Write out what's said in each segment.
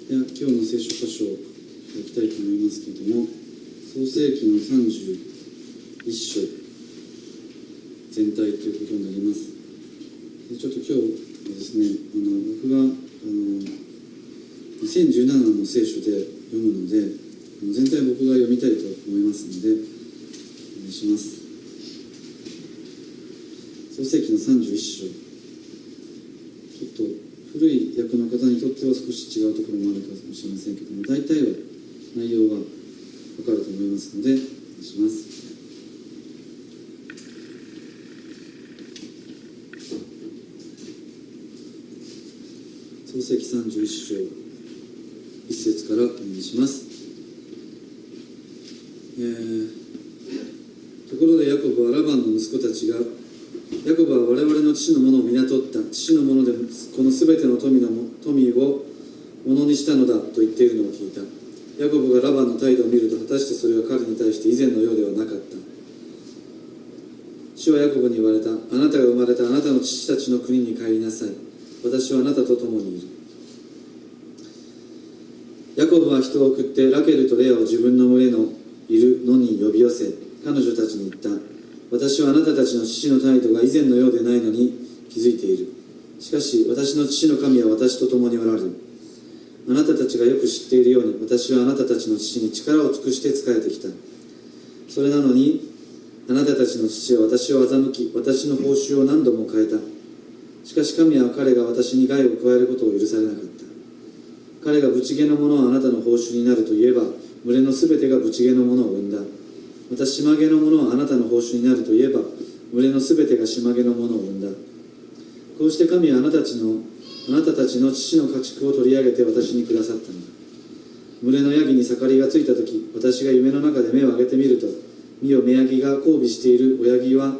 では今日の聖書箇所をいきたいと思いますけれども、創世記の31章全体ということになります。でちょっと今日はですね、僕が2017の聖書で読むので、全体僕が読みたいと思いますのでお願いします。創世記の31章、ちょっと古い訳の方にとっては少し違うところもあるかもしれませんけども、大体は内容が分かると思いますのでお願いします。創世記31章1節からお願いします。ところでヤコブはラバンの息子たちが、ヤコブは我々の父のものをみなとった、父のものでこのすべての富をものにしたのだと言っているのを聞いた。ヤコブがラバンの態度を見ると、果たしてそれは彼に対して以前のようではなかった。主はヤコブに言われた。あなたが生まれたあなたの父たちの国に帰りなさい。私はあなたと共にいる。ヤコブは人を送ってラケルとレアを自分の群れのいる野に呼び寄せ、彼女たちに言った。私はあなたたちの父の態度が以前のようでないのに気づいている。しかし私の父の神は私と共におられる。あなたたちがよく知っているように、私はあなたたちの父に力を尽くして仕えてきた。それなのにあなたたちの父は私を欺き、私の報酬を何度も変えた。しかし神は彼が私に害を加えることを許されなかった。彼がブチゲのものはあなたの報酬になると言えば、群れのすべてがブチゲのものを生んだ。また島毛のものはあなたの報酬になると言えば、群れのすべてが島毛のものを生んだ。こうして神はあなたたちの父の家畜を取り上げて私にくださったのだ。群れのヤギに盛りがついたとき、私が夢の中で目を上げてみると、見よ、目ヤギが交尾している親木は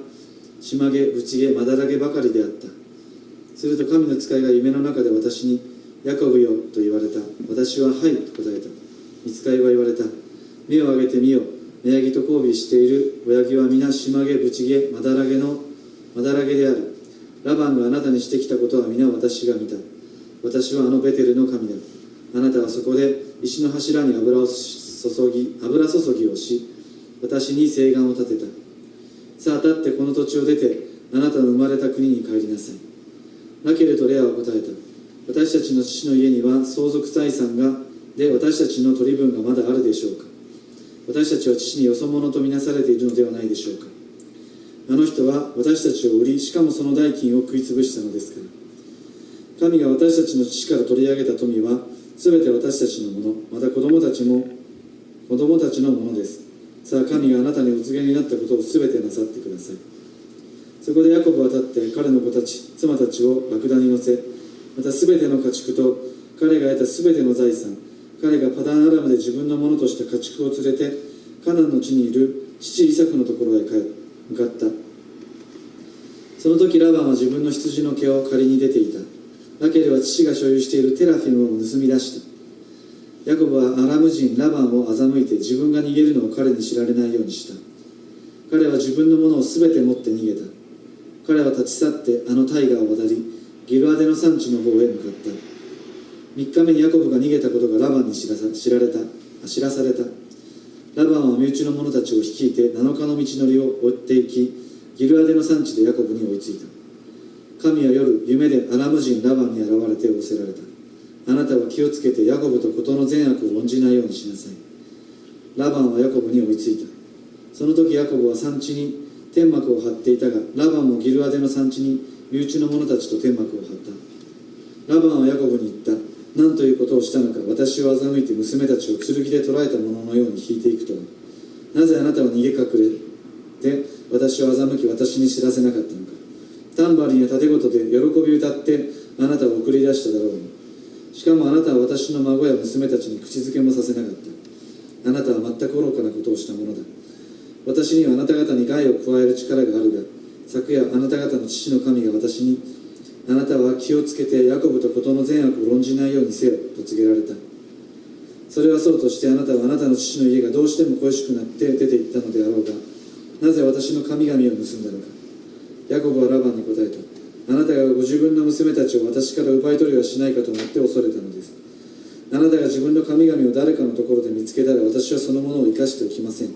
島毛、ブチゲ、マダラゲばかりであった。すると神の使いが夢の中で私に、ヤコブよと言われた。私ははいと答えた。御使いは言われた。目を上げてみよ、目ヤギと交尾している親木は皆島毛、ブチゲ、マダラゲである。ラバンがあなたにしてきたことは皆私が見た。私はあのベテルの神だ。あなたはそこで石の柱に油注ぎをし、私に誓願を立てた。さあ立ってこの土地を出て、あなたの生まれた国に帰りなさい。ラケルとレアは答えた。私たちの父の家には相続財産で私たちの取り分がまだあるでしょうか。私たちは父によそ者とみなされているのではないでしょうか。あの人は私たちを売り、しかもその代金を食い潰したのですから。神が私たちの父から取り上げた富はすべて私たちのもの、また子供たちのものです。さあ神があなたにお告げになったことをすべてなさってください。そこでヤコブは立って彼の子たち、妻たちをラクダに乗せ、またすべての家畜と彼が得たすべての財産、彼がパダンアラムで自分のものとした家畜を連れてカナンの地にいる父イサクのところへ向かった。その時ラバンは自分の羊の毛を借りに出ていた。ラケルは父が所有しているテラフィムを盗み出した。ヤコブはアラム人ラバンを欺いて自分が逃げるのを彼に知られないようにした。彼は自分のものをすべて持って逃げた。彼は立ち去ってあの大河を渡り、ギルアデの山地の方へ向かった。3日目にヤコブが逃げたことがラバンに知らされた。ラバンは身内の者たちを率いて7日の道のりを追っていき、ギルアデの山地でヤコブに追いついた。神は夜、夢でアラム人ラバンに現れて仰せられた。あなたは気をつけてヤコブと事の善悪を論じないようにしなさい。ラバンはヤコブに追いついた。その時ヤコブは山地に天幕を張っていたが、ラバンもギルアデの山地に身内の者たちと天幕を張った。ラバンはヤコブに言った。何ということをしたのか。私を欺いて娘たちを剣で捕らえたもののように引いていくとは。なぜあなたは逃げ隠れて私を欺き、私に知らせなかったのか。タンバリンや盾ごとで喜び歌ってあなたを送り出しただろうに。しかもあなたは私の孫や娘たちに口づけもさせなかった。あなたは全く愚かなことをしたものだ。私にはあなた方に害を加える力があるが、昨夜あなた方の父の神が私に、あなたは気をつけてヤコブと事の善悪を論じないようにせよと告げられた。それはそうとしてあなたはあなたの父の家がどうしても恋しくなって出て行ったのであろうが、なぜ私の神々を盗んだのか。ヤコブはラバンに答えた。あなたがご自分の娘たちを私から奪い取りはしないかと思って恐れたのです。あなたが自分の神々を誰かのところで見つけたら、私はそのものを生かしておきません。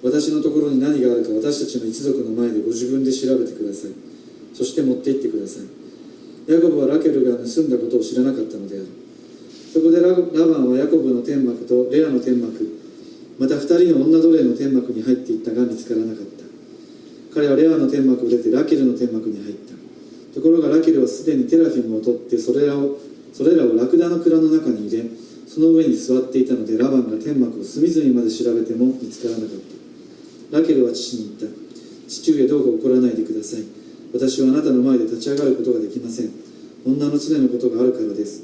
私のところに何があるか、私たちの一族の前でご自分で調べてください。そして持って行ってください。ヤコブはラケルが盗んだことを知らなかったのである。そこでラバンはヤコブの天幕とレアの天幕、また二人の女奴隷の天幕に入っていったが見つからなかった。彼はレアの天幕を出てラケルの天幕に入った。ところがラケルはすでにテラフィムを取ってそれらをラクダの蔵の中に入れ、その上に座っていたので、ラバンが天幕を隅々まで調べても見つからなかった。ラケルは父に言った。父上、どうか怒らないでください。私はあなたの前で立ち上がることができません。女の常のことがあるからです。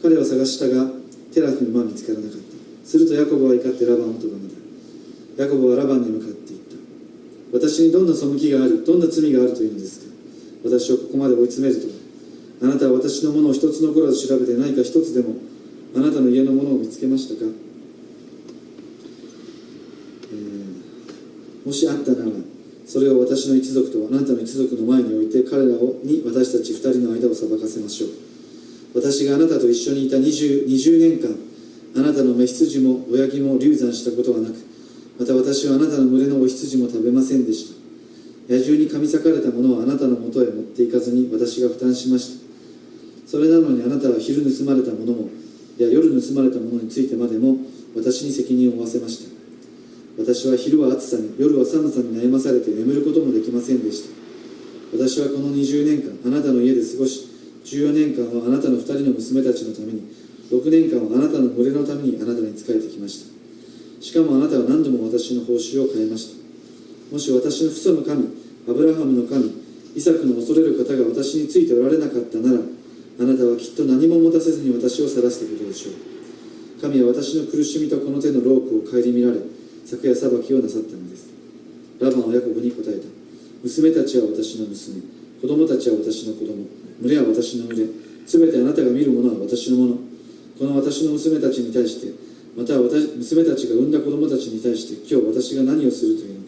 彼は探したがテラフィムは見つからなかった。するとヤコブは怒ってラバンを咎めた。ヤコブはラバンに向かって言った。私にどんな背きがあり、どんな罪があるというのですか。私をここまで追い詰めるとは。あなたは私のものを一つ残らず調べて、何か一つでもあなたの家のものを見つけましたか。もしあったなら、それを私の一族とあなたの一族の前に置いて、彼らに私たち二人の間を裁かせましょう。私があなたと一緒にいた20年間、あなたの雌羊も親木も流産したことはなく、また私はあなたの群れのお羊も食べませんでした。野獣に噛み裂かれたものをあなたのもとへ持っていかずに私が負担しました。それなのにあなたは昼盗まれたものも夜盗まれたものについてまでも私に責任を負わせました。私は昼は暑さに、夜は寒さに悩まされて眠ることもできませんでした。私はこの20年間あなたの家で過ごし、14年間はあなたの2人の娘たちのために、6年間はあなたの群れのためにあなたに仕えてきました。しかもあなたは何度も私の報酬を変えました。もし私の父祖の神、アブラハムの神、イサクの恐れる方が私についておられなかったなら、あなたはきっと何も持たせずに私を晒してくるでしょう。神は私の苦しみとこの手のロープを顧みられ、昨夜裁きをなさったのです。ラバンはヤコブに答えた。娘たちは私の娘、子供たちは私の子供、群れは私の群れ、すべてあなたが見るものは私のもの。この私の娘たちに対して、また娘たちが産んだ子供たちに対して、今日私が何をするというのか。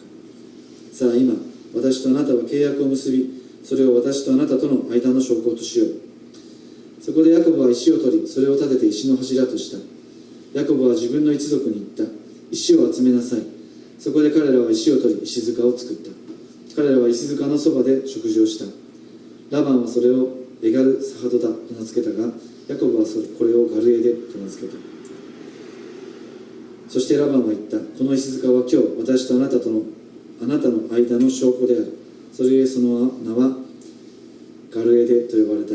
さあ今、私とあなたは契約を結び、それを私とあなたとの間の証拠としよう。そこでヤコブは石を取り、それを立てて石の柱とした。ヤコブは自分の一族に言った。石を集めなさい。そこで彼らは石を取り、石塚を作った。彼らは石塚のそばで食事をした。ラバンはそれをエガルサハドダと名付けたが、ヤコブはこれをガルエデと名付けた。そしてラバンは言った。この石塚は今日私とあなたの間の証拠である。それゆえその名はガルエデと呼ばれた。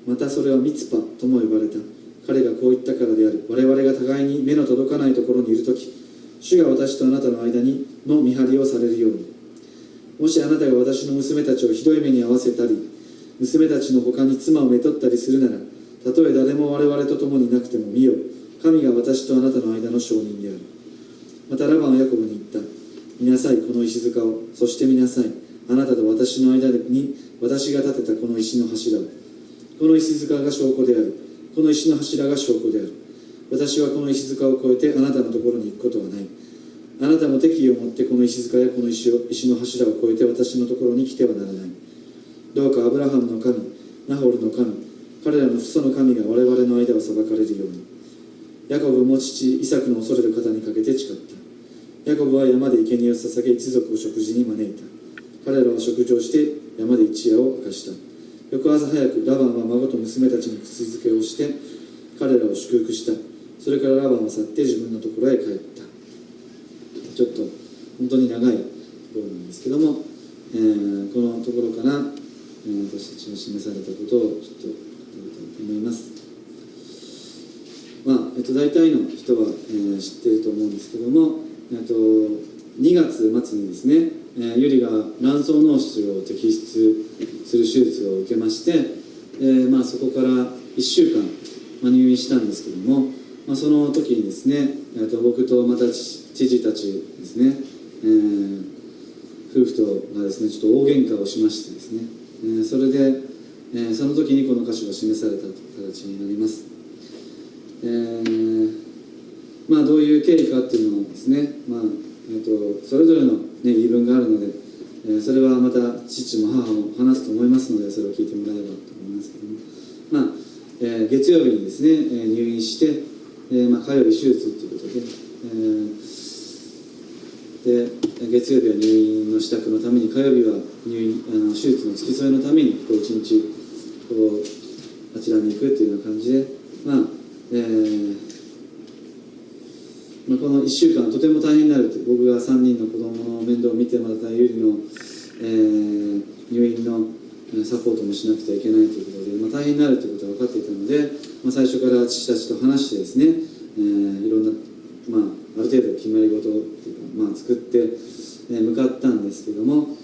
またそれはミツパとも呼ばれた。彼がこう言ったからである。我々が互いに目の届かないところにいるとき、主が私とあなたの間にの見張りをされるように。もしあなたが私の娘たちをひどい目に遭わせたり、娘たちの他に妻をめとったりするなら、たとえ誰も我々と共にいなくても見よ、神が私とあなたの間の証人である。またラバンはヤコブに言った。見なさい、この石塚を。そして見なさい、あなたと私の間に私が建てたこの石の柱を。この石塚が証拠である。この石の柱が証拠である。私はこの石塚を越えてあなたのところに行くことはない。あなたも敵意を持ってこの石塚やこの石の柱を越えて私のところに来てはならない。どうかアブラハムの神、ナホルの神、彼らの父祖の神が我々の間を裁かれるように。ヤコブも父イサクの恐れる方にかけて誓った。ヤコブは山で生贄を捧げ、一族を食事に招いた。彼らは食事をして山で一夜を明かした。翌朝早くラバンは孫と娘たちに口づけをして彼らを祝福した。それからラバンは去って自分のところへ帰った。ちょっと本当に長いところなんですけども、このところから、私たちの示されたことをちょっと語りたいと思います。大体の人は、知っていると思うんですけども、2月末にですね、ゆりが卵巣嚢腫を摘出する手術を受けまして、そこから1週間、入院したんですけども、その時にですね、僕とまた知事たちですね、夫婦とがですねちょっと大喧嘩をしましてですね、それで、その時にこの箇所が示された形になります。どういう経緯かっていうのはですね、それぞれの、言い分があるので、それはまた父も母も話すと思いますので、それを聞いてもらえればと思いますけども、月曜日にですね、入院して、火曜日手術ということで、月曜日は入院の支度のために、火曜日は手術の付き添いのために一日あちらに行くというような感じで、この1週間とても大変になると、僕が3人の子供の面倒を見てもらったゆりの、入院のサポートもしなくてはいけないということで、大変になるということが分かっていたので、最初から父たちと話してですね、いろんな、ある程度決まり事っていうか、作って、向かったんですけども、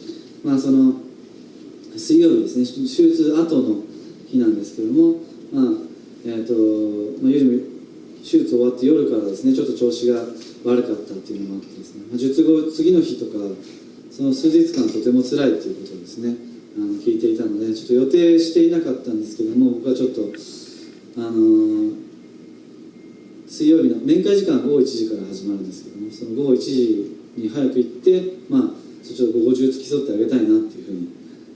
その水曜日ですね、手術後の日なんですけども、ゆりも手術終わって夜からですね、ちょっと調子が悪かったっていうのもあってですね、術後次の日とかその数日間とても辛いということをですね、聞いていたので、ちょっと予定していなかったんですけども、僕はちょっと水曜日の面会時間は午後1時から始まるんですけども、その午後1時に早く行って、ちょっと午後中付き添ってあげたいなっていうふうに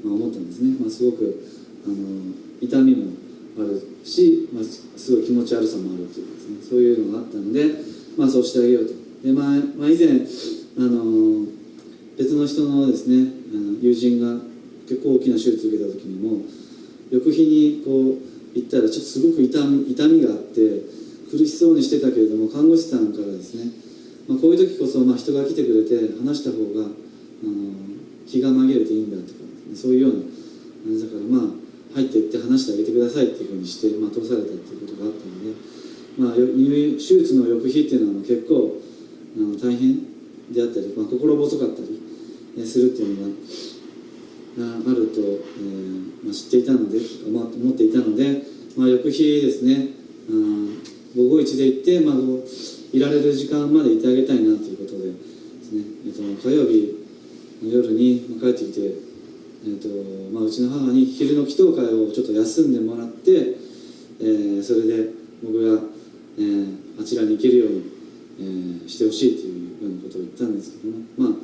思ったんですね。すごく痛みもあるし、すごい気持ち悪さもあるというですね、そういうのがあったので、そうしてあげようと。で、以前別の人のですね、友人が結構大きな手術を受けた時にも、翌日に行ったらちょっとすごく痛みがあって苦しそうにしてたけれども、看護師さんからですね、こういう時こそ人が来てくれて話した方が気が紛れていいんだとか、そういうような感じだから、入っていって話してあげてくださいっていうふうにして、通されたっていうことがあったので、手術の翌日っていうのは結構大変であったり、心細かったりするっていうのがあると、知っていたので、思っていたので、翌日ですね、午後1で行って、いられる時間までいてあげたいなということでですね、火曜日の夜に帰ってきて、うちの母に昼の祈祷会をちょっと休んでもらって、それで僕が、あちらに行けるように、してほしいというようなことを言ったんですけども、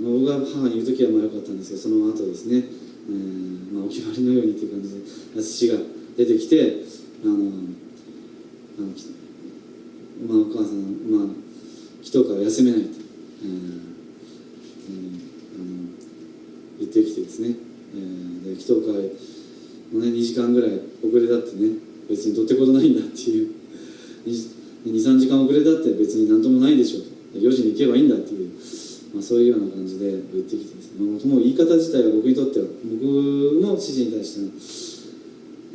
僕が母に言う時は良かったんですけど、その後ですね、お決まりのようにという感じで父が出てきて、お母さん、祈祷会を休めないと、言ってきてですね、で祈祷会も2時間ぐらい遅れだってね、別にどってことないんだっていう、23時間遅れだって別に何ともないでしょう、4時に行けばいいんだっていう、そういうような感じで言ってきてですね、もう言い方自体は僕にとっては、僕の父に対して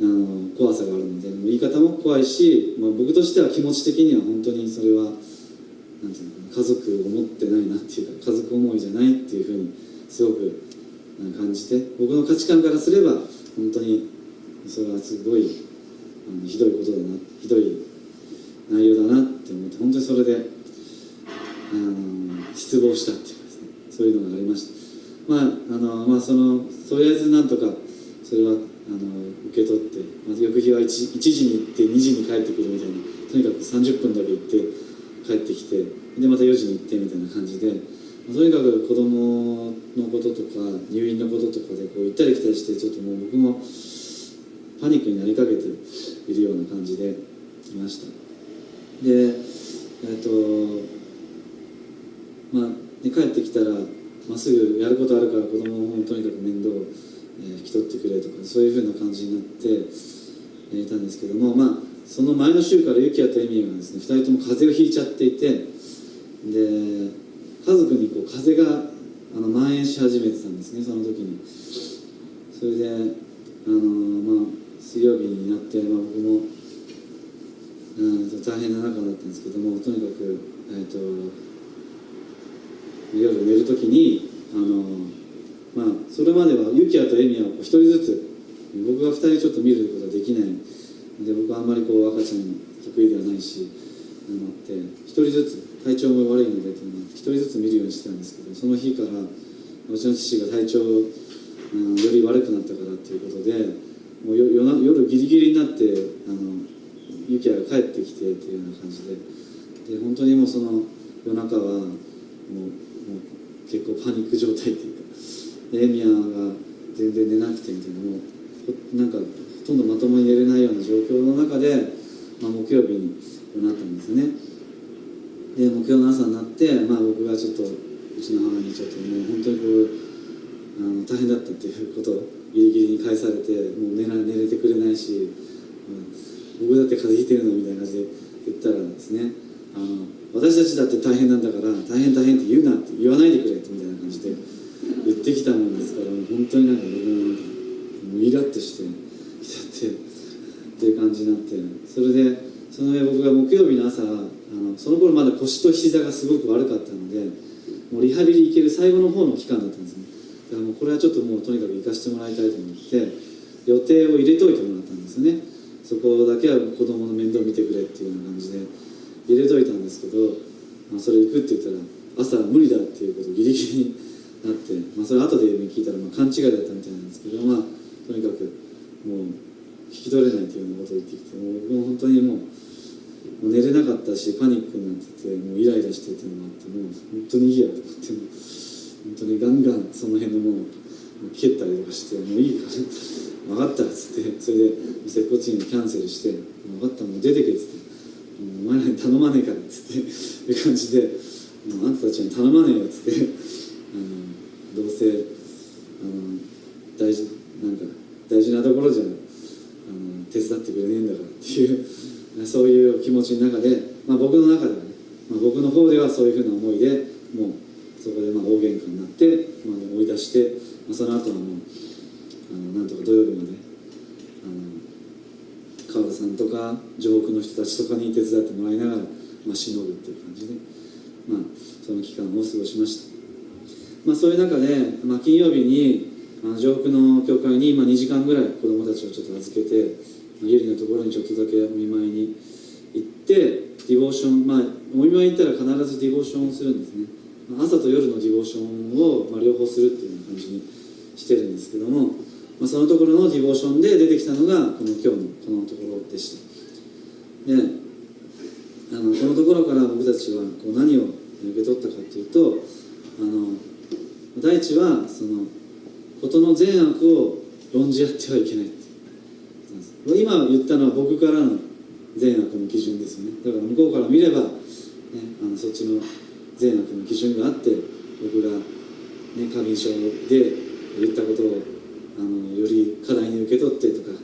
の怖さがあるので、言い方も怖いし、僕としては気持ち的には本当にそれはなんていうのかな、家族を持ってないなっていうか、家族思いじゃないっていうふうにすごく感じて、僕の価値観からすれば本当にそれはすごいひどいことだな、ひどい内容だなって思って、本当にそれで失望したっていうかですね、そういうのがありました。とりあえずなんとかそれは受け取って、翌日は 1時に行って2時に帰ってくるみたいな、とにかく30分だけ行って帰ってきて、でまた4時に行ってみたいな感じで、とにかく子供のこととか入院のこととかで行ったり来たりして、ちょっともう僕もパニックになりかけているような感じでいました。で帰ってきたら、すぐやることあるから子供をとにかく面倒を引き取ってくれとか、そういうふうな感じになっていたんですけども、その前の週からユキヤとエミがですね、2人とも風邪をひいちゃっていて、で家族に風邪が蔓延し始めてたんですね、その時に。それで水曜日になって、僕も大変な中だったんですけども、とにかく夜寝る時にそれまではユキヤとエミは1人ずつ、僕が2人ちょっと見ることができないで、僕はあんまり赤ちゃん得意ではないしあって1人ずつ体調も悪いのでというの1人ずつ見るようにしてたんですけど、その日からうちの父が体調より悪くなったからということで、もう夜ギリギリになってユキヤが帰ってきてっていうような感じで、本当にもうその夜中はもう結構パニック状態っていうか、エミヤが全然寝なくてみたいな、もうなんかほとんどまともに寝れないような状況の中で、木曜日になったんですよね。で木曜の朝になって、僕がちょっとうちの母にちょっともう本当に大変だったっていうことをギリギリに返されて、もう寝れてくれないし、僕だって風邪ひいてるのみたいな感じで言ったらですね、私たちだって大変なんだから大変大変って言うなって言わないでくれみたいな感じで言ってきたもんですから、本当になんか僕もイラッとしてきちゃっていう感じになって、それでその上僕が木曜日の朝、その頃まだ腰と膝がすごく悪かったので、もうリハビリ行ける最後の方の期間だったんですね。だからもうこれはちょっともうとにかく行かせてもらいたいと思って予定を入れといてもらったんですよね。そこだけは子供の面倒見てくれっていうような感じで入れといたんですけど、それ行くって言ったら朝無理だっていうことをギリギリになって、それ後で聞いたら勘違いだったみたいなんですけど、とにかくもう引き取れないというようなことを言ってきて、もう本当にもう寝れなかったしパニックになってて、もうイライラしてっていうのがあって、もう本当にいいやと思って、本当にガンガンその辺のものを蹴ったりとかして、もういいから分かったっつって、それで接骨院にキャンセルして、分かった、もう出てけっつって、お前らに頼まねえからっつっていう感じで、あんたたちに頼まねえよっつって、どうせ大事なところじゃ手伝ってくれねえんだからっていうそういう気持ちの中で、僕の中ではね、僕の方ではそういうふうな思いでもうそこで大喧嘩になって、追い出して、その後はもうなんとか土曜日まで川田さんとか上北の人たちとかに手伝ってもらいながら、しのぐっていう感じで、その期間を過ごしました。そういう中で、金曜日に上北の教会に2時間ぐらい子どもたちをちょっと預けて、ゆりのところにちょっとだけお見舞いに行って、ディボーション、お見舞い行ったら必ずディボーションをするんですね。朝と夜のディボーションを両方するっていうような感じにしてるんですけども、そのところのディボーションで出てきたのがこの今日のこのところでした。でこのところから僕たちは何を受け取ったかというと、第一はその事の善悪を論じ合ってはいけないっていう。今言ったのは僕からの善悪の基準ですよね。だから向こうから見れば、そっちの善悪の基準があって、僕が、過敏症で言ったことをより過大に受け取ってとか、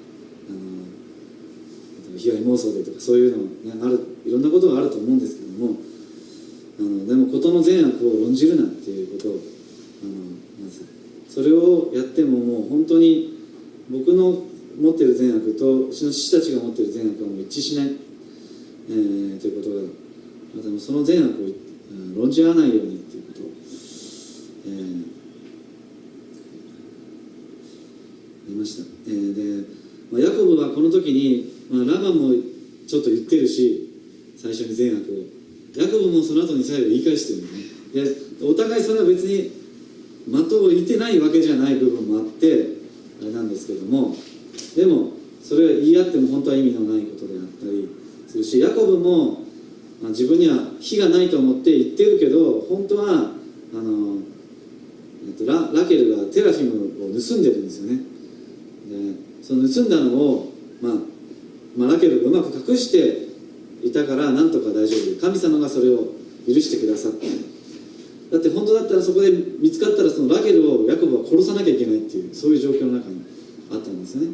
被害妄想でとかそういうの、あるいろんなことがあると思うんですけども、でも事の善悪を論じるなっていうことをまずそれをやってももう本当に僕の持っている善悪とうちの父たちが持っている善悪はもう一致しない、ということが、でもその善悪を論じ合わないようにっていうことを、言いました。で、ヤコブはこの時に、ラバンもちょっと言ってるし、最初に善悪をヤコブもその後に最後言い返してるんだね。でお互いそれは別に的を射てないわけじゃない部分もあってあれなんですけども、でもそれは言い合っても本当は意味のないことであったりするし、ヤコブも自分には非がないと思って言ってるけど、本当はラケルがテラフィムを盗んでるんですよね。でその盗んだのを、ラケルがうまく隠していたからなんとか大丈夫で、神様がそれを許してくださった。だって本当だったらそこで見つかったらそのラケルをヤコブは殺さなきゃいけないっていう、そういう状況の中にあったんですね。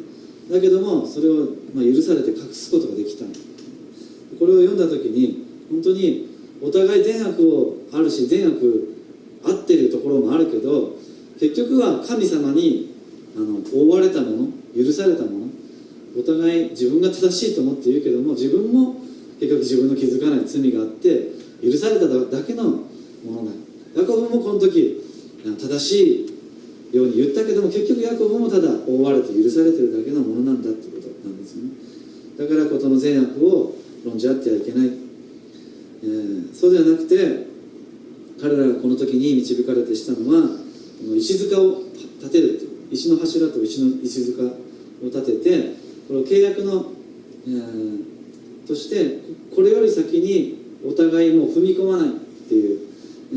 だけどもそれを許されて隠すことができた。これを読んだ時に本当にお互い善悪をあるし善悪合ってるところもあるけど、結局は神様に覆われたもの、許されたもの、お互い自分が正しいと思って言うけども、自分も結局自分の気づかない罪があって許されただけのものだ。ヤコブもこの時正しいように言ったけども、結局ヤコブもただ覆われて許されてるだけのものなんだってことなんですよね。だから事の善悪を論じ合ってはいけない、そうではなくて、彼らがこの時に導かれてしたのは石塚を立てるという、石の柱と石塚を立てて、これを契約の、としてこれより先にお互いもう踏み込まないっていう、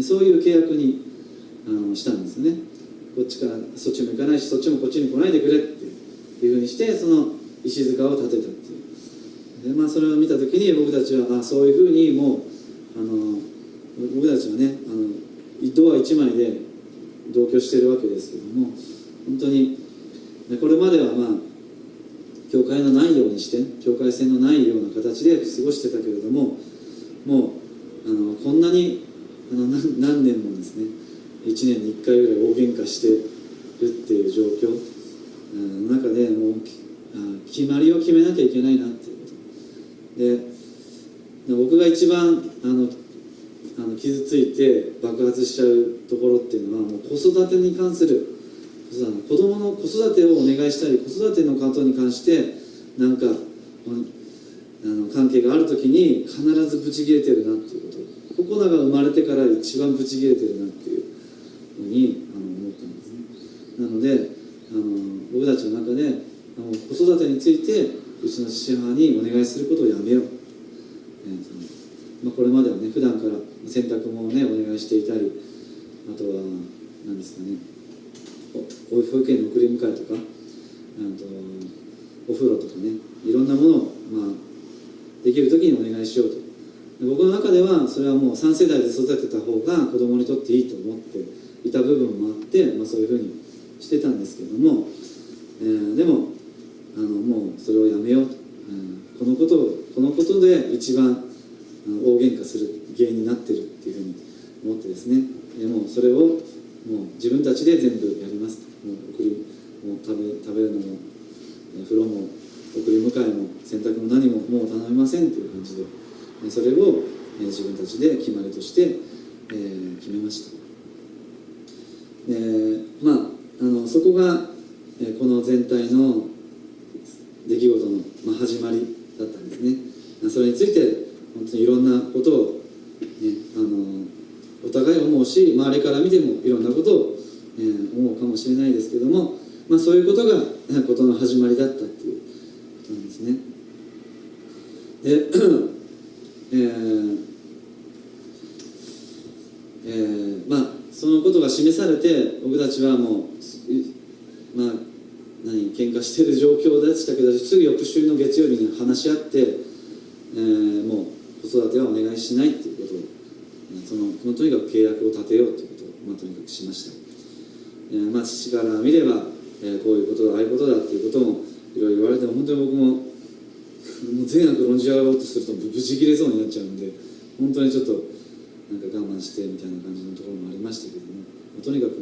そういう契約にしたんですね。こっちからそっちも行かないし、そっちもこっちに来ないでくれってっていうふうにしてその石塚を建てたっていうで、それを見た時に僕たちはそういうふうにもう僕たちはねドア1枚で同居してるわけですけども、本当にこれまでは教会のないようにして境界線のないような形で過ごしてたけれども、もうこんなに何年もですね1年に1回ぐらい大喧嘩してるっていう状況の中でもう決まりを決めなきゃいけないなっていうことで、僕が一番傷ついて爆発しちゃうところっていうのはもう子育てに関する子供の子育てをお願いしたり子育てのことに関してなんか関係がある時に必ずブチ切れてるなっていうこと、ココナが生まれてから一番ブチ切れてるなっていうふうに思ったんですね。なので僕たちの中で子育てについてうちの父母にお願いすることをやめよう、これまではね普段から洗濯もねお願いしていたり、あとは何ですかね保育園の送り迎えとかお風呂とかねいろんなものを、できる時にお願いしようと。僕の中ではそれはもう3世代で育てた方が子供にとっていいと思っていた部分もあって、そういうふうにしてたんですけども、でももうそれをやめようと、このことで一番大喧嘩する原因になってるっていうふうに思ってですね、もうそれをもう自分たちで全部やりますと。もう食べるのも風呂も送り迎えも洗濯も何ももう頼みませんという感じでそれを自分たちで決まりとして決めました。そこがこの全体の出来事の始まりだったんですね。それについて本当にいろんなことを、お互い思うし周りから見てもいろんなことを、思うかもしれないですけども、そういうことが事の始まりだったっていうことなんですね。そのことが示されて僕たちはもう喧嘩している状況でしたけど、すぐ翌週の月曜日に話し合って、もう子育てはお願いしないっていうことをとにかく契約を立てようということを、とにかくしました。父から見れば、こういうことだああいうことだっていうこともいろいろ言われても本当に僕も善悪論じ合おうとするとブチ切れそうになっちゃうんで、本当にちょっとなんか我慢してみたいな感じのところもありましたけども、とにかく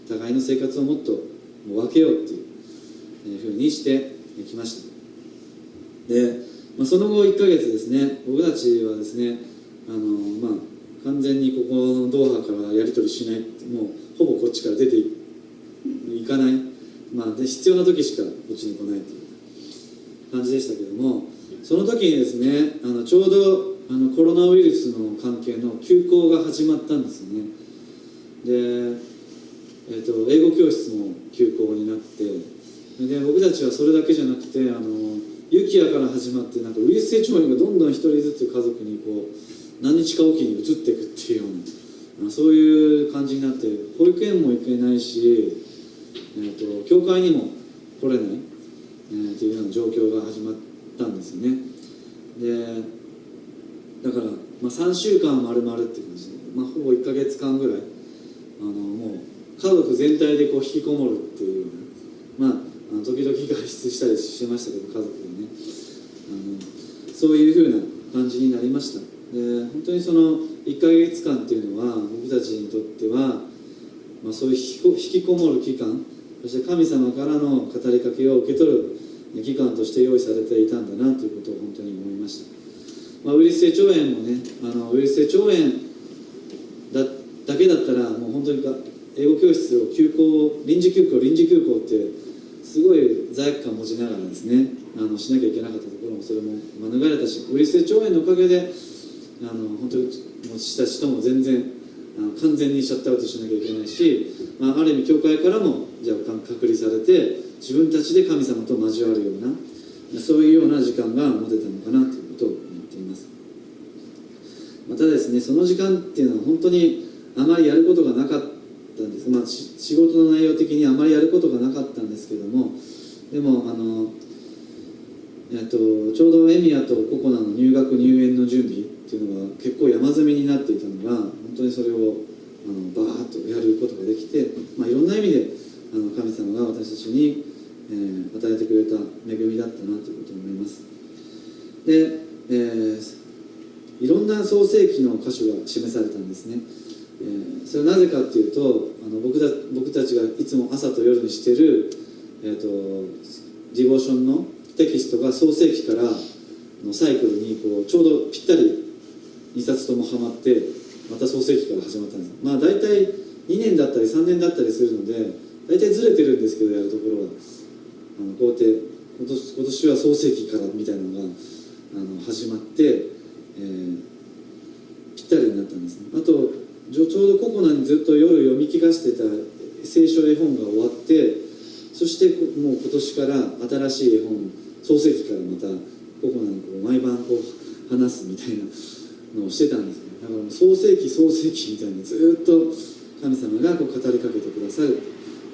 互いの生活をもっと分けようっていうふうにしてきました。で、その後1ヶ月ですね、僕たちはですね完全にここのドーハからやり取りしない、もうほぼこっちから出ていかない、で必要な時しかこっちに来ないという感じでしたけども、その時にですねちょうどコロナウイルスの関係の休校が始まったんですよね。で、英語教室も休校になって、で僕たちはそれだけじゃなくてユキヤから始まってウイルス性腸炎がどんどん一人ずつ家族に何日かおきに移っていくっていうようなそういう感じになって、保育園も行けないし、教会にも来れない、っていうような状況が始まったんですよね。でだから、3週間丸々っていう感じで、ほぼ1ヶ月間ぐらいもう家族全体で引きこもるっていうような、時々外出したりしてましたけど家族でねそういうふうな感じになりました。で本当にその1ヶ月間っていうのは僕たちにとっては、そういう引きこもる期間、そして神様からの語りかけを受け取る期間として用意されていたんだなということを本当に思いました。ウイルス性腸炎もねウイルス性腸炎だけだったらもう本当に英語教室を臨時休校ってすごい罪悪感を持ちながらですねしなきゃいけなかったところもそれも免れたし、ウイルス性腸炎のおかげで本当に私たちとも全然完全にシャットアウトしなきゃいけないし、ある意味教会からも隔離されて自分たちで神様と交わるようなそういうような時間が持てたのかなということを思っています。またですねその時間っていうのは本当にあまりやることがなかったんです。仕事の内容的にあまりやることがなかったんですけども、でもちょうどエミヤとココナの入学入園の準備っていうのが結構山積みになっていたのが、本当にそれをバーッとやることができて、いろんな意味で神様が私たちに、与えてくれた恵みだったなということを思います。で、いろんな創世記の箇所が示されたんですね。それはなぜかっていうと、僕たちがいつも朝と夜にしている、ディボーションのテキストが創世記からのサイクルにちょうどぴったり2冊ともハマって、また創世記から始まったんです。大体2年だったり3年だったりするので、大体ずれてるんですけど、やるところはこうやって今年は創世記からみたいなのが始まって、ぴったりになったんですね。あとちょうどココナにずっと夜読み聞かせてた聖書絵本が終わって、そしてもう今年から新しい絵本、創世記からまたココナに毎晩話すみたいなのをしてたんですね。だからもう創世記みたいにずっと神様が語りかけてくださる、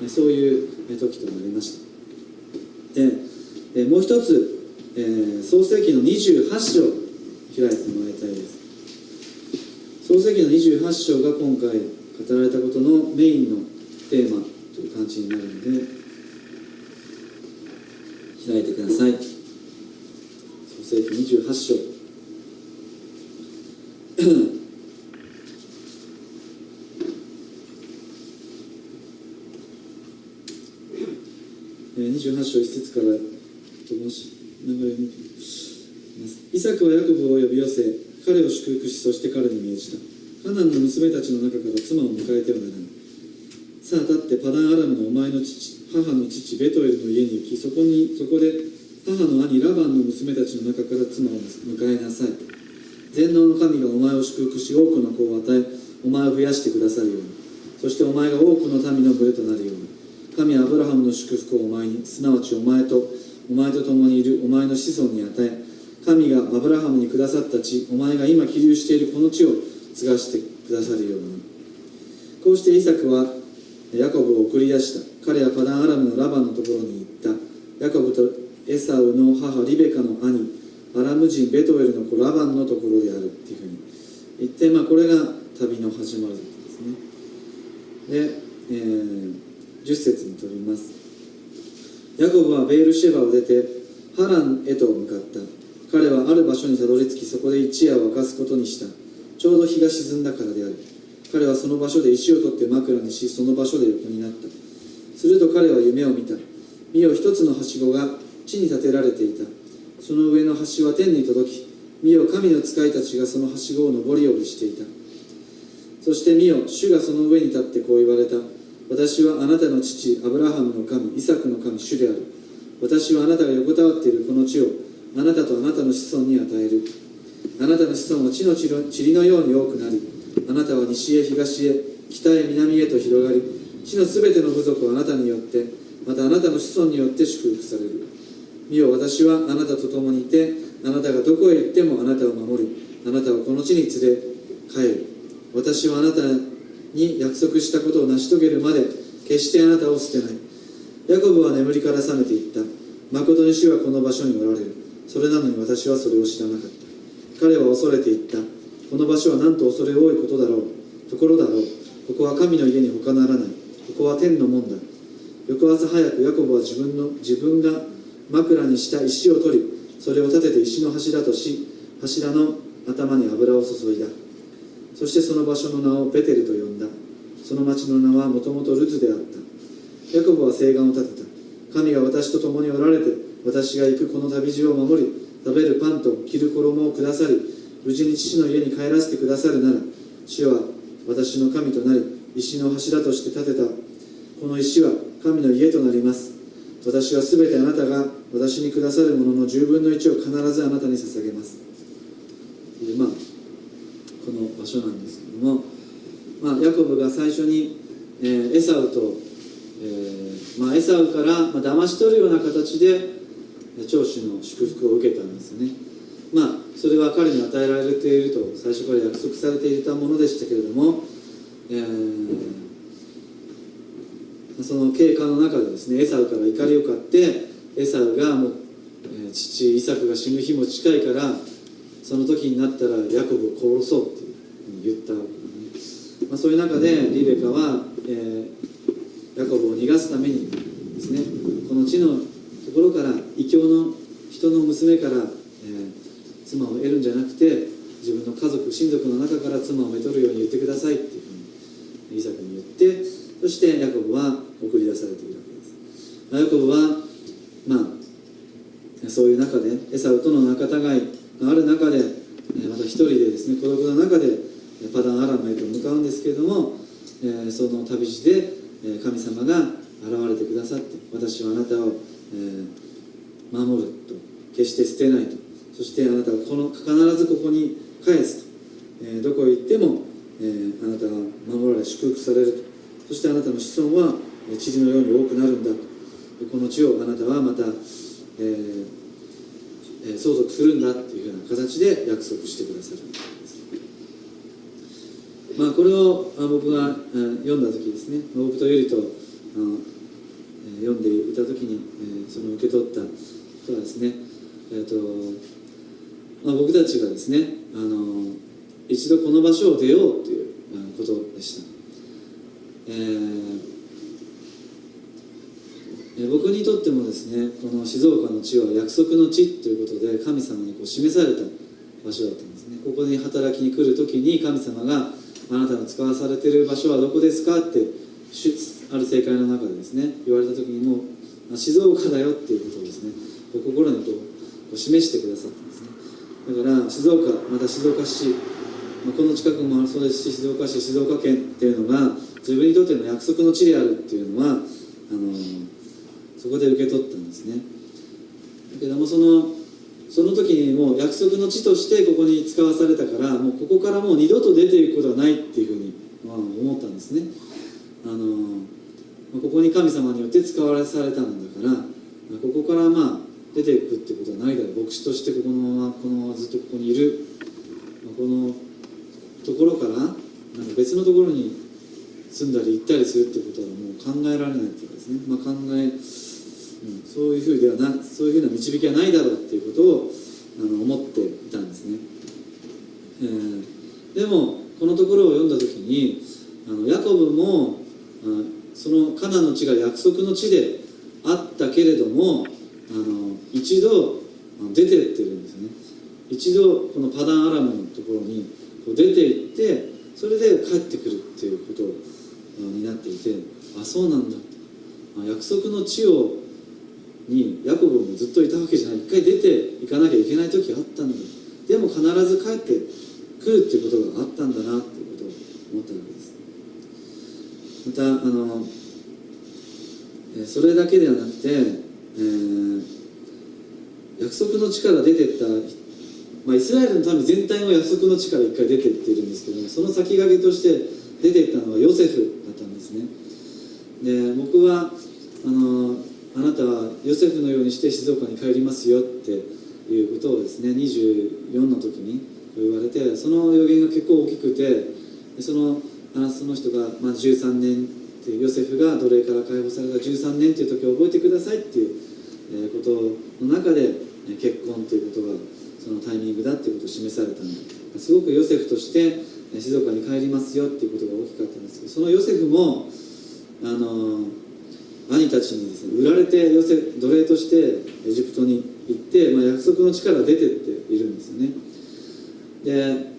そういう時となりました。で、もう一つ、創世記の28章開いてもらいたいです。創世記の28章が今回語られたことのメインのテーマという感じになるので、開いてください。創世記28章28章1節からもし流れを見てみます。イサクはヤコブを呼び寄せ、彼を祝福し、そして彼に命じた。カナンの娘たちの中から妻を迎えてはならない。さあ立ってパダンアラムのお前の母の父ベトエルの家に行き、そこで母の兄ラバンの娘たちの中から妻を迎えなさい。全能の神がお前を祝福し、多くの子を与え、お前を増やしてくださるように、そしてお前が多くの民のブレとなるように、神はアブラハムの祝福をお前に、すなわちお前と共にいるお前の子孫に与え、神がアブラハムにくださった地、お前が今起立しているこの地を継がしてくださるように。こうしてイサクはヤコブを送り出した。彼はパダンアラムのラバンのところに行った。ヤコブとエサウの母リベカの兄アラム人ベトエルの子ラバンのところであるっていうふうに言って、これが旅の始まりですね。で、10節にとります。ヤコブはベールシェバを出てハランへと向かった。彼はある場所にたどり着き、そこで一夜を明かすことにした。ちょうど日が沈んだからである。彼はその場所で石を取って枕にし、その場所で横になった。すると彼は夢を見た。見よ、一つのはしごが地に立てられていた。その上の端は天に届き、見よ、神の使いたちがそのはしごを上り下りしていた。そして見よ、主がその上に立ってこう言われた。私はあなたの父アブラハムの神、イサクの神、主である。私はあなたが横たわっているこの地をあなたとあなたの子孫に与える。あなたの子孫は地の塵のように多くなり、あなたは西へ東へ北へ南へと広がり、地のすべての部族はあなたによって、またあなたの子孫によって祝福される。見よ、私はあなたと共にいて、あなたがどこへ行ってもあなたを守り、あなたをこの地に連れ帰る。私はあなたに約束したことを成し遂げるまで決してあなたを捨てない。ヤコブは眠りから覚めていった。誠に主はこの場所におられる。それなのに私はそれを知らなかった。彼は恐れていった。この場所はなんと恐れ多いところだろう。ここは神の家に他ならない。ここは天の門だ。翌朝早くヤコブは自分が枕にした石を取り、それを立てて石の柱とし、柱の頭に油を注いだ。そしてその場所の名をベテルと呼んだ。その町の名はもともとルズであった。ヤコブは誓願を立てた。神が私と共におられて、私が行くこの旅路を守り、食べるパンと着る衣をくださり、無事に父の家に帰らせてくださるなら、主は私の神となり、石の柱として建てたこの石は神の家となります。私はすべてあなたが私にくださるものの10分の1を必ずあなたに捧げます。この場所なんですけども、ヤコブが最初に、エサウと、エサウから騙し取るような形で長子の祝福を受けたんですよね。それは彼に与えられていると最初から約束されていたものでしたけれども、その経過の中でですね、エサウから怒りを買ってエサウがもう、父イサクが死ぬ日も近いから、その時になったらヤコブを殺そうって言ったわけですね。そういう中でリベカは、ヤコブを逃がすためにですね、この地のところから異教の人の娘から、妻を得るんじゃなくて、自分の家族親族の中から妻をめとるように言ってくださいっていうふうにイサクに言って、そしてヤコブは送り出されているわけです。ヤコブはそういう中でエサウとの仲違いがある中で、また一人でですね、孤独な中でパダンアラムへと向かうんですけれども、その旅路で神様が現れてくださって、私はあなたを守ると、決して捨てないと、そしてあなたは必ずここに返すと、どこへ行っても、あなたが守られ祝福されると、そしてあなたの子孫は塵のように多くなるんだと、この地をあなたはまた、相続するんだというような形で約束してくださるんです。これを僕が読んだ時ですね、僕とゆりと読んでいた時にその受け取ったことはですね、僕たちがですね、一度この場所を出ようということでした。僕にとってもですね、この静岡の地は約束の地ということで神様に示された場所だったんですね。ここに働きに来るときに神様が、あなたの使わされている場所はどこですかってある正解の中でですね言われたときに、もう静岡だよっていうことをですね、心に示してくださったんですね。だから静岡、また静岡市、この近くもそうですし、静岡市、静岡県っていうのが自分にとっての約束の地であるっていうのはそこで受け取ったんですね。だけどもその時にもう約束の地としてここに使わされたから、もうここからもう二度と出ていくことはないっていうふうに思ったんですね。ここに神様によって使わされたんだから、ここから出ていくってことはないだろう。牧師としてこのままずっとここにいる、このところから別のところに住んだり行ったりするってことはもう考えられないっていうかですね、そういうふうな導きはないだろうっていうことを思っていたんですね。でもこのところを読んだ時にヤコブもそのカナンの地が約束の地であったけれども一度出て行ってるんですよね。一度このパダンアラムのところに出て行って、それで帰ってくるっていうことになっていて、そうなんだ、約束の地にヤコブもずっといたわけじゃない。一回出ていかなきゃいけない時があったんだ。でも必ず帰ってくるっていうことがあったんだなっていうことを思ったわけです。またそれだけではなくて、約束の地から出ていった、イスラエルの民全体も約束の地から一回出ていっているんですけども、その先駆けとして出ていったのはヨセフだったんですね。で、僕はあなたはヨセフのようにして静岡に帰りますよっていうことをですね、24の時に言われて、その予言が結構大きくて、その人が13年っていう、ヨセフが奴隷から解放された13年っていう時を覚えてくださいっていうことの中で結婚ということがそのタイミングだっていうことを示されたので、すごくヨセフとして静岡に帰りますよっていうことが大きかったんですけど、そのヨセフも兄たちにですね売られて奴隷としてエジプトに行って、約束の地から出てっているんですよね。で、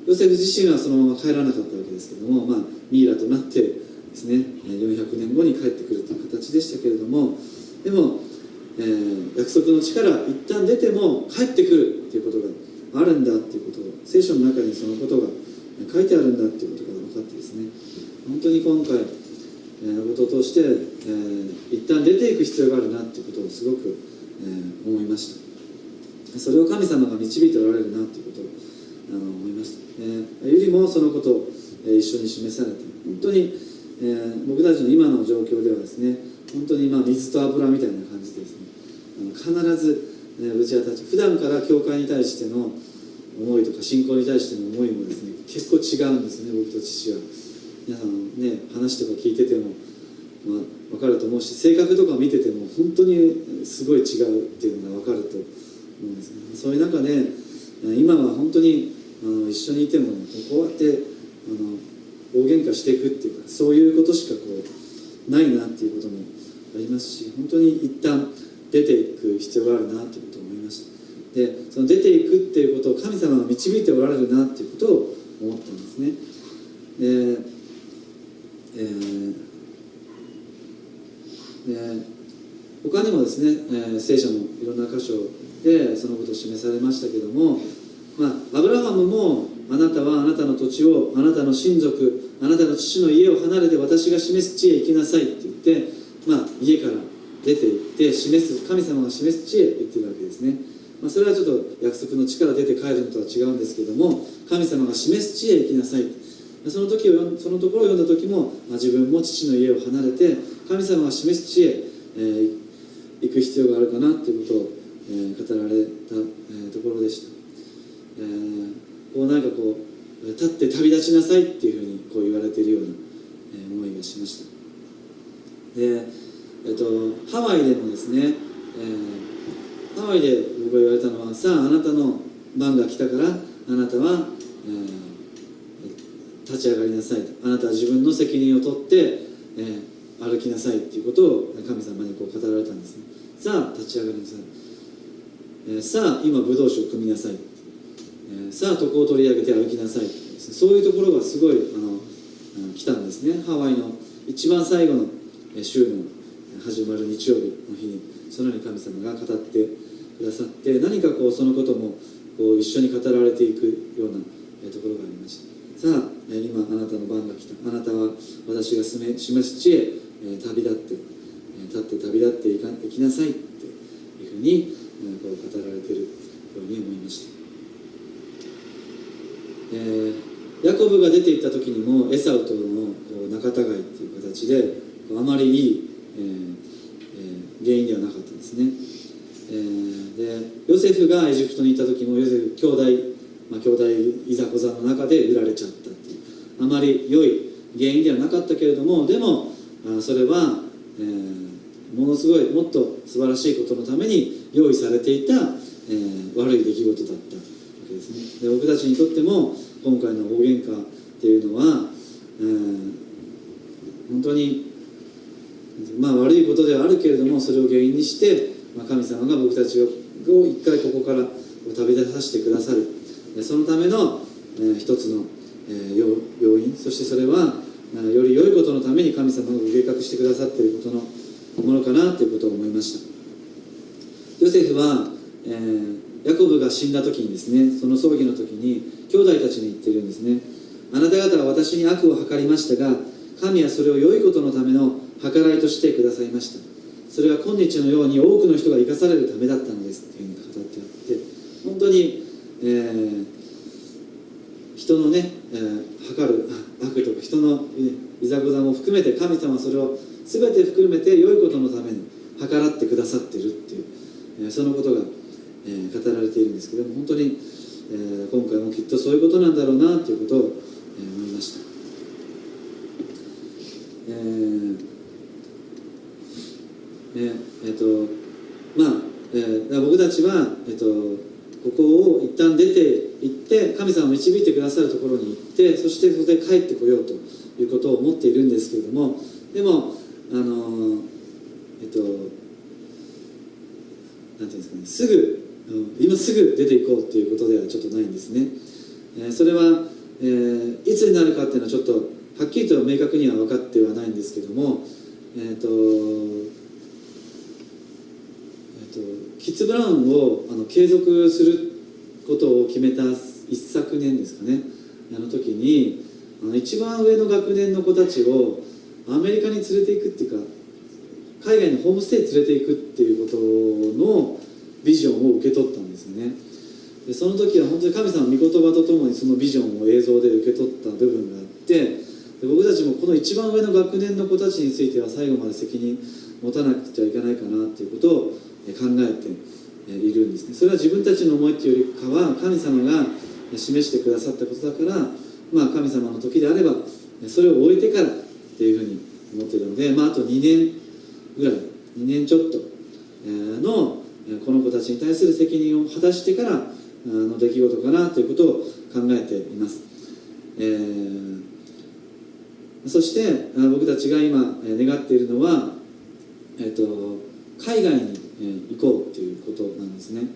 ヨセフ自身はそのまま帰らなかったわけですけども、ミイラとなってですね400年後に帰ってくるという形でしたけれども、でも、約束の地から一旦出ても帰ってくるっていうことがあるんだっていうことを、聖書の中にそのことが書いてあるんだっていうことが分かってですね、本当に今回のことを通して、一旦出ていく必要があるなっていうことをすごく、思いました。それを神様が導いておられるなっていうことを思いました。ゆりもそのことを一緒に示されて、本当に、僕たちの今の状況ではですね、本当に水と油みたいな感じでですね、必ず、ぶち当たって、普段から教会に対しての思いとか信仰に対しての思いもですね結構違うんですね。僕と父は皆さんね話とか聞いてても、分かると思うし、性格とか見てても本当にすごい違うっていうのが分かると思うんですね。そういう中で今は本当に一緒にいても、こうやって大喧嘩していくっていうか、そういうことしかないなっていうこともありますし、本当に一旦出ていく必要があるなということを思いました。でその出ていくっていうことを神様が導いておられるなっていうことを思ったんですね。他にもですね、聖書のいろんな箇所でそのことを示されましたけども、アブラハムもあなたはあなたの土地を、あなたの親族、あなたの父の家を離れて私が示す地へ行きなさいって言って、家から出て行って神様が示す地へ行ってるわけですね。それはちょっと約束の地から出て帰るのとは違うんですけども、神様が示す地へ行きなさい、そのところを読んだ時も、自分も父の家を離れて神様が示す地へ、行く必要があるかなということを、語られた、ところでした。立って旅立ちなさいっていうふうに言われているような、思いがしました。で、ハワイでもですね、ハワイで僕が言われたのは、さああなたの番が来たからあなたは、立ち上がりなさいと、あなたは自分の責任を取って、歩きなさいっていうことを神様に語られたんですね。さあ立ち上がりなさい、さあ今ブドウ酒を汲みなさい、さあ床を取り上げて歩きなさい、そういうところがすごい来たんですね。ハワイの一番最後の週の始まる日曜日の日にそのように神様が語ってくださって、何かそのことも一緒に語られていくようなところがありました。さあ今あなたの番が来た、あなたは私が示す地へ旅立って旅立っていきなさいっていうふうに語られているように思いました。ヤコブが出て行った時にもエサウとの仲違いっていう形であまりいい、原因ではなかったんですね。でヨセフがエジプトに行った時もヨセフ兄弟いざこざの中で売られちゃったっていう、あまり良い原因ではなかったけれども、でもそれは、ものすごいもっと素晴らしいことのために用意されていた、悪い出来事だったわけですね。で僕たちにとっても今回の大喧嘩っていうのは、本当に悪いことではあるけれども、それを原因にして、神様が僕たちを一回ここから旅立たせてくださる、そのための、一つの、要因、そしてそれはより良いことのために神様が計画してくださっていることのものかなということを思いました。ヨセフは、ヤコブが死んだ時にですね、その葬儀の時に兄弟たちに言っているんですね。あなた方は私に悪を図りましたが、神はそれを良いことのための計らいとしてくださいました。それは今日のように多くの人が生かされるためだったのですというふうに語ってあって、本当に、人のね、計る悪とか人のいざこざも含めて、神様はそれを全て含めて良いことのために計らってくださっているっていう、そのことが、語られているんですけども、本当に、今回もきっとそういうことなんだろうなということを、思いました。僕たちは、ここを一旦出て行って神様を導いてくださるところに行って、そしてそこで帰ってこようということを思っているんですけれども、でもなんていうんですかね、今すぐ出ていこうということではちょっとないんですね。それは、いつになるかっていうのはちょっとはっきりと明確には分かってはないんですけども、キッズブラウンを継続することを決めた一昨年ですかね、時に一番上の学年の子たちをアメリカに連れていくっていうか、海外のホームステイ連れていくっていうことのビジョンを受け取ったんですよね。でその時は本当に神様の御言葉とともにそのビジョンを映像で受け取った部分があって、で僕たちもこの一番上の学年の子たちについては最後まで責任持たなくちゃいけないかなっていうことを考えているんですね。それは自分たちの思いというよりかは神様が示してくださったことだから、神様の時であればそれを終えてからっていうふうに思っているので、あと2年ぐらい、2年ちょっとのこの子たちに対する責任を果たしてからの出来事かなということを考えています。そして僕たちが今願っているのは、海外に行こうということなんですね。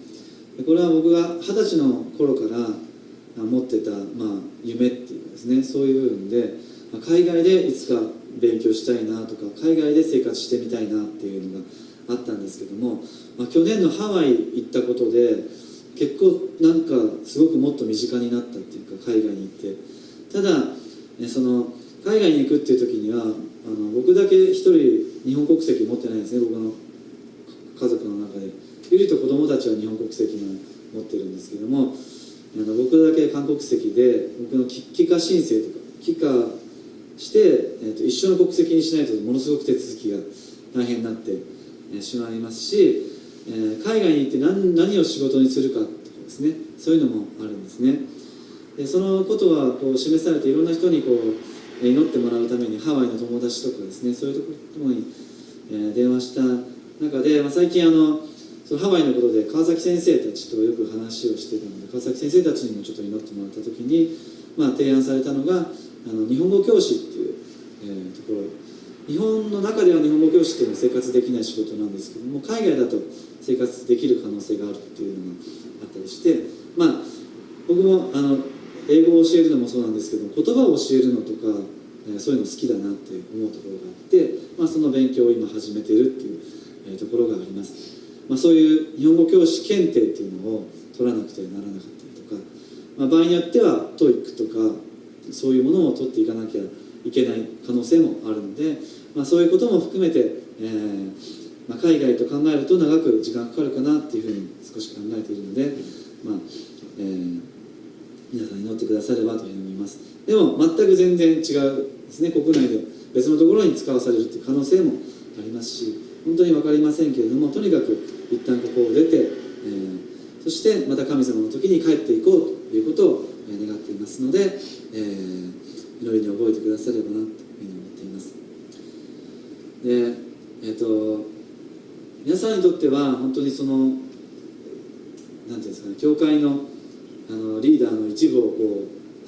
これは僕が20歳の頃から持ってた、夢っていうかですね、そういう部分で海外でいつか勉強したいなとか、海外で生活してみたいなっていうのがあったんですけども、去年のハワイ行ったことで結構なんかすごくもっと身近になったっていうか、海外に行って、ただその海外に行くっていう時には僕だけ一人日本国籍持ってないんですね。僕の家族の中でゆりと子供たちは日本国籍を持ってるんですけども、僕だけ韓国籍で、僕の帰化申請とか帰化して、一緒の国籍にしないとものすごく手続きが大変になってしまいますし、海外に行って何を仕事にするかとかですね、そういうのもあるんですね。でそのことはこう示されて、いろんな人にこう祈ってもらうためにハワイの友達とかですね、そういうところに電話した中で、最近そのハワイのことで川崎先生たちとよく話をしてたので、川崎先生たちにもちょっと祈ってもらった時に、提案されたのが日本語教師っていう、ところ。日本の中では日本語教師っていうのは生活できない仕事なんですけども、海外だと生活できる可能性があるっていうのがあったりして、僕も英語を教えるのもそうなんですけど、言葉を教えるのとか、そういうの好きだなって思うところがあって、その勉強を今始めているっていう、ところがあります。そういう日本語教師検定っていうのを取らなくてはならなかったりとか、場合によっては TOEIC とかそういうものを取っていかなきゃいけない可能性もあるので、そういうことも含めて、海外と考えると長く時間かかるかなっていうふうに少し考えているので、皆さん祈ってくださればというふうに思います。でも全く全然違うですね、国内で別のところに使わされるという可能性もありますし、本当に分かりませんけれども、とにかく一旦ここを出て、そしてまた神様の時に帰っていこうということを願っていますので、祈りに覚えてくださればなというふうに思っています。で、皆さんにとっては本当にそのなんていうんですかね、教会のリーダーの一部をこ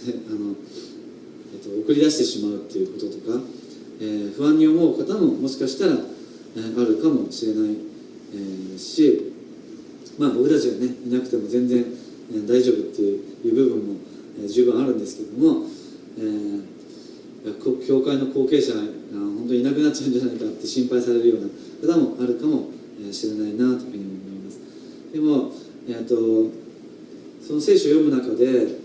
う送り出してしまうっていうこととか、不安に思う方ももしかしたらあるかもしれないし、僕たちがねいなくても全然大丈夫っていう部分も十分あるんですけども、教会の後継者が本当にいなくなっちゃうんじゃないかって心配されるような方もあるかもしれないなというふうに思います。でも、その聖書を読む中で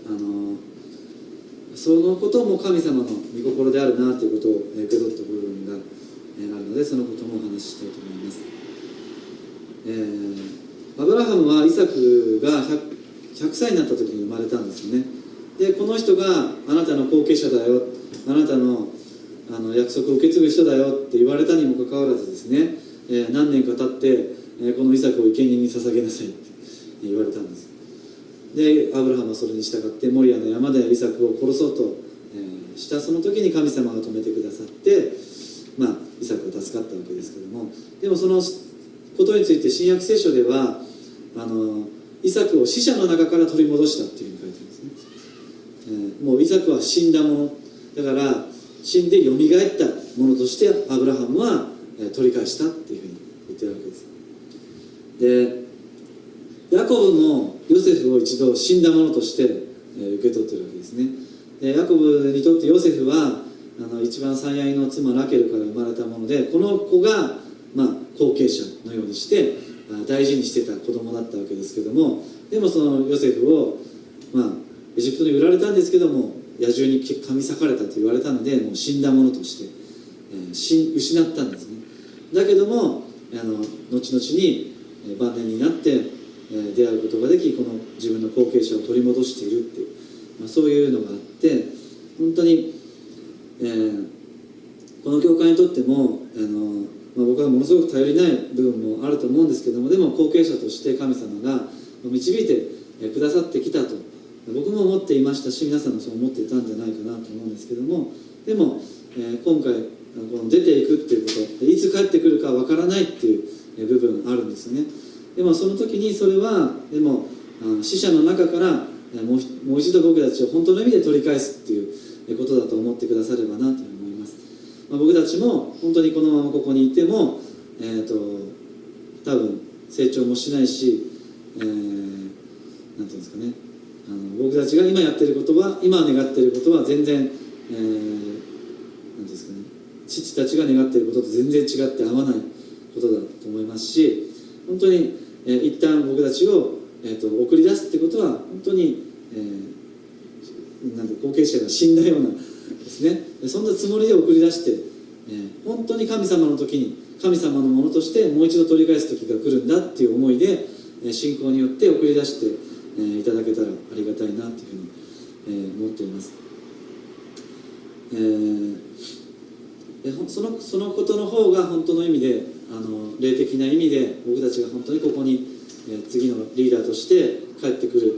そのことも神様の御心であるなということを受け取った部分があるので、そのこともお話ししたいと思います。アブラハムはイサクが 100歳になった時に生まれたんですよね。でこの人があなたの後継者だよ、あなたの約束を受け継ぐ人だよって言われたにもかかわらずですね、何年か経って、このイサクを生贄に捧げなさいって言われたんです。でアブラハムはそれに従ってモリアの山でイサクを殺そうと、したその時に神様が止めてくださって、イサクは助かったわけですけども、でもそのことについて新約聖書ではイサクを死者の中から取り戻したっていうふうに書いてあるんですね。もうイサクは死んだものだから、死んでよみがえったものとしてアブラハムは取り返したっていうふうに言ってるわけです。でヤコブもヨセフを一度死んだものとして受け取ってるわけですね。でヤコブにとってヨセフは一番最愛の妻ラケルから生まれたもので、この子が後継者のようにして大事にしてた子供だったわけですけども、でもそのヨセフをエジプトに売られたんですけども、野獣に噛み裂かれたと言われたので、もう死んだものとして、失ったんですね。だけども後々に晩年になって出会うことができ、この自分の後継者を取り戻しているっていう、そういうのがあって、本当に、この教会にとっても僕はものすごく頼りない部分もあると思うんですけども、でも後継者として神様が導いてくださってきたと僕も思っていましたし、皆さんもそう思っていたんじゃないかなと思うんですけども、でも、今回この出ていくっていうことで、いつ帰ってくるかわからないっていう部分あるんですよね。でもその時にそれはでも死者の中からもう一度僕たちを本当の意味で取り返すっていうことだと思ってくださればなと思います。僕たちも本当にこのままここにいても、多分成長もしないし、なんていうんですかね、僕たちが今やってることは、今願ってることは全然、なんていうんですかね、父たちが願っていることと全然違って合わないことだと思いますし、本当に、一旦僕たちを、送り出すってことは本当に、なんて後継者が死んだようなですね、そんなつもりで送り出して、本当に神様の時に神様のものとしてもう一度取り返す時が来るんだっていう思いで、信仰によって送り出して、いただけたらありがたいなというふうに、思っています。そのことの方が本当の意味で霊的な意味で僕たちが本当にここに、次のリーダーとして帰ってくる、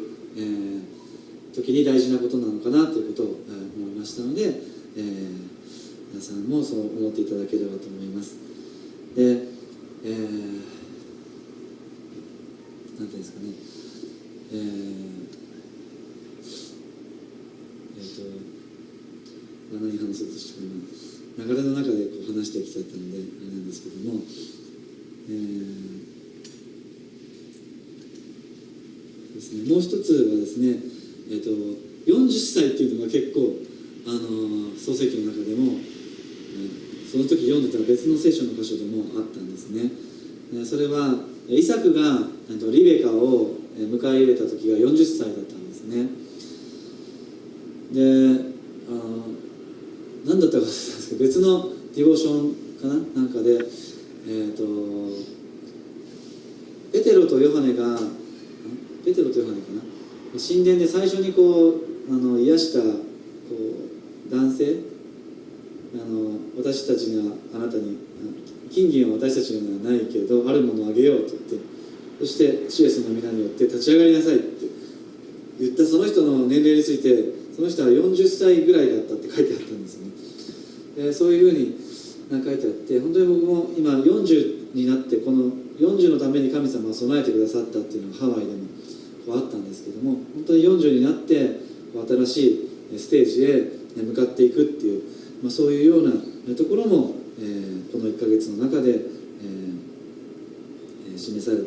時に大事なことなのかなということを、思いましたので、皆さんもそう思っていただければと思います。で、なんていうんですかね、何話そうとして今流れの中でこう話してきちゃったのであれなんですけども、ですね、もう一つはですね、40歳っていうのが結構創世記の中でも、その時読んでた別の聖書の箇所でもあったんですね。それはイサクがリベカを迎え入れた時が40歳だったんですね。で、何だったか忘れたんですけど、別のディボーションかななんかで、ペテロとヨハネかな、神殿で最初にこう癒したこう男性、私たちがあなたに金銀は私たちにはないけどあるものをあげようと言って、そして主イエスの皆によって立ち上がりなさいって言ったその人の年齢について、その人は40歳ぐらいだったって書いてあったんですね。そういうふうに書いてあって、本当に僕も今40になって、この40のために神様が備えてくださったっていうのがハワイでもあったんですけども、本当に40になって新しいステージへ向かっていくっていう、そういうようなところも、この1ヶ月の中で、示された、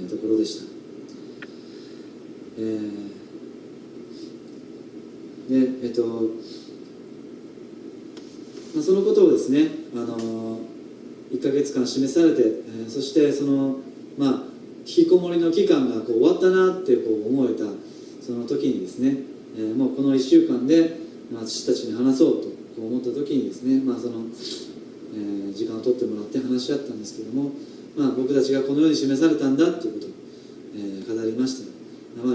ところでした。で、そのことをですね、1ヶ月間示されて、そしてその引きこもりの期間がこう終わったなってこう思えたその時にですね、もうこの1週間で、父たちに話そうとこう思った時にですね、その、時間を取ってもらって話し合ったんですけども、僕たちがこのように示されたんだということを、語りました。